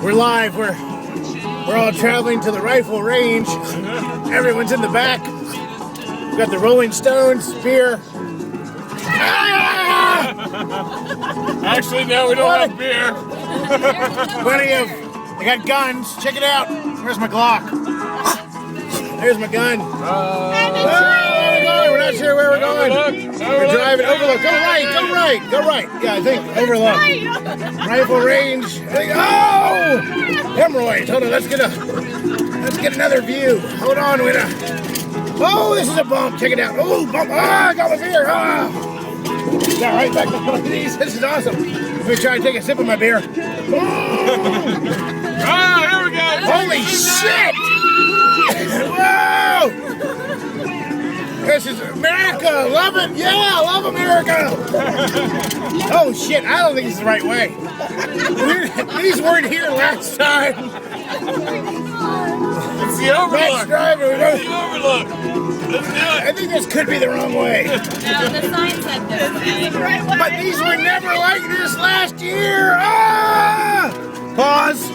We're live. We're all traveling to the rifle range. Everyone's in the back. We got the Rolling Stones beer. Ah! Actually, no, we don't have beer. Plenty of. I got guns. Check it out. Where's my Glock? There's my gun. We're not sure where we're going. We're driving. Overlook. Go right. Go right. Go right. Yeah, I think Overlook. Rifle range. Oh! Hemorrhoids. Hold on. Let's get another view. Hold on. Oh, this is a bump. Check it out. Oh, bump. Ah, I got my beer. Ah. Yeah, right back to one of these. This is awesome. Let me try and take a sip of my beer. Ah, here we go. Holy shit! Whoa! This is America. Love it. Yeah, I love America. Oh shit! I don't think it's the right way. These weren't here last time. It's the Overlook. Let's drive. It's the Overlook. Let's do it. I think this could be the wrong way. No, the sign said this is the right way. But these were never like this last year. Ah! Pause.